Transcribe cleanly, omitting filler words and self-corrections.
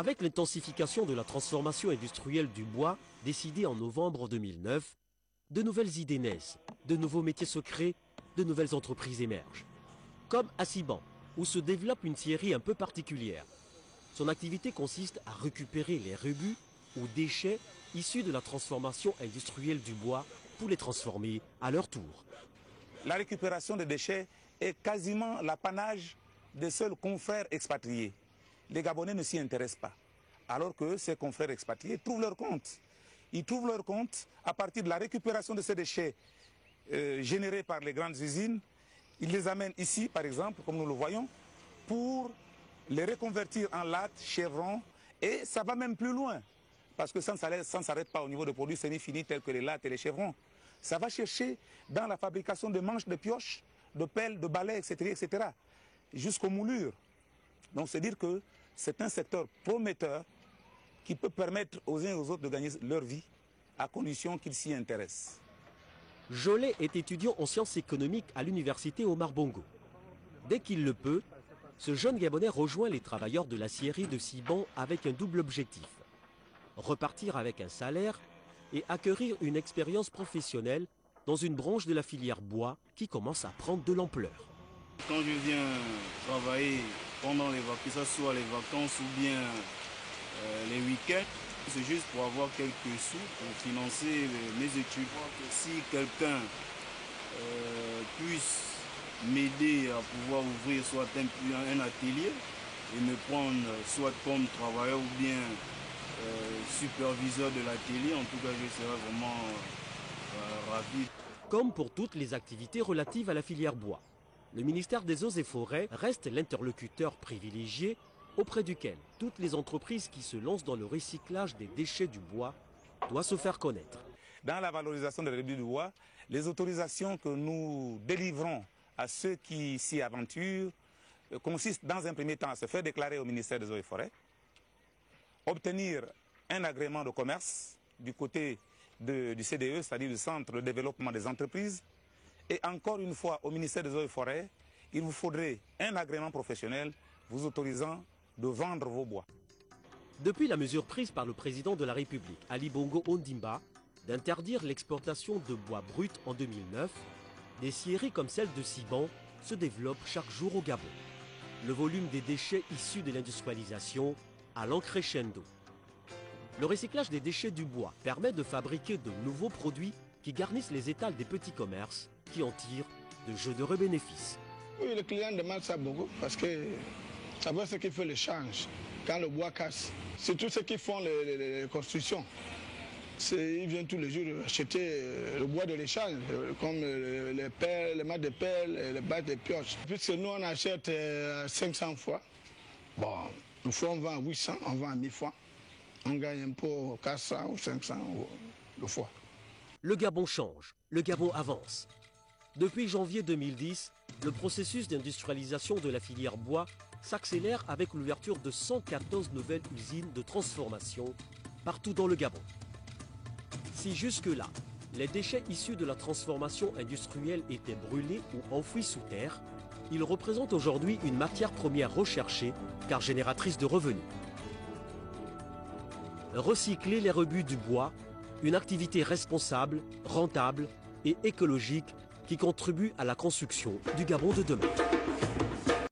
Avec l'intensification de la transformation industrielle du bois, décidée en novembre 2009, de nouvelles idées naissent, de nouveaux métiers se créent, de nouvelles entreprises émergent. Comme à Siban, où se développe une scierie un peu particulière. Son activité consiste à récupérer les rebuts ou déchets issus de la transformation industrielle du bois pour les transformer à leur tour. La récupération des déchets est quasiment l'apanage des seuls confrères expatriés. Les Gabonais ne s'y intéressent pas, alors que ces confrères expatriés trouvent leur compte. Ils trouvent leur compte à partir de la récupération de ces déchets générés par les grandes usines. Ils les amènent ici, par exemple, comme nous le voyons, pour les reconvertir en lattes, chevrons, et ça va même plus loin, parce que ça ne s'arrête pas au niveau de produits semi-finis tels que les lattes et les chevrons. Ça va chercher dans la fabrication de manches, de pioches, de pelles, de balais, etc., jusqu'aux moulures. Donc c'est dire que c'est un secteur prometteur qui peut permettre aux uns et aux autres de gagner leur vie à condition qu'ils s'y intéressent. Jolet est étudiant en sciences économiques à l'université Omar Bongo. Dès qu'il le peut, ce jeune Gabonais rejoint les travailleurs de la scierie de Siban avec un double objectif. Repartir avec un salaire et acquérir une expérience professionnelle dans une branche de la filière bois qui commence à prendre de l'ampleur. Quand je viens travailler pendant les vacances, que ce soit les vacances ou bien les week-ends, c'est juste pour avoir quelques sous pour financer mes études. Si quelqu'un puisse m'aider à pouvoir ouvrir soit un atelier et me prendre soit comme travailleur ou bien superviseur de l'atelier, en tout cas je serai vraiment ravi. Comme pour toutes les activités relatives à la filière bois, le ministère des Eaux et Forêts reste l'interlocuteur privilégié auprès duquel toutes les entreprises qui se lancent dans le recyclage des déchets du bois doivent se faire connaître. Dans la valorisation des rebuts du bois, les autorisations que nous délivrons à ceux qui s'y aventurent consistent dans un premier temps à se faire déclarer au ministère des Eaux et Forêts, obtenir un agrément de commerce du côté du CDE, c'est-à-dire du Centre de développement des entreprises, et encore une fois au ministère des Eaux et Forêts, il vous faudrait un agrément professionnel vous autorisant de vendre vos bois. Depuis la mesure prise par le président de la République, Ali Bongo Ondimba, d'interdire l'exportation de bois brut en 2009, des scieries comme celle de Siban se développent chaque jour au Gabon. Le volume des déchets issus de l'industrialisation allant crescendo. Le recyclage des déchets du bois permet de fabriquer de nouveaux produits qui garnissent les étals des petits commerces qui en tirent de généreux bénéfices. Oui, le client demande ça beaucoup parce que ça veut ce qui fait le change quand le bois casse. C'est tous ceux qui font les constructions. Ils viennent tous les jours acheter le bois de l'échange, comme les pelles, les mâts de pelles, les bâches de pioches. Puisque nous on achète 500 fois, bon, une fois on vend à 800, on vend à 1000 fois. On gagne un peu 400 ou 500 le fois. Le Gabon change, le Gabon avance. Depuis janvier 2010, le processus d'industrialisation de la filière bois s'accélère avec l'ouverture de 114 nouvelles usines de transformation partout dans le Gabon. Si jusque-là, les déchets issus de la transformation industrielle étaient brûlés ou enfouis sous terre, ils représentent aujourd'hui une matière première recherchée car génératrice de revenus. Recycler les rebuts du bois, une activité responsable, rentable et écologique qui contribue à la construction du Gabon de demain.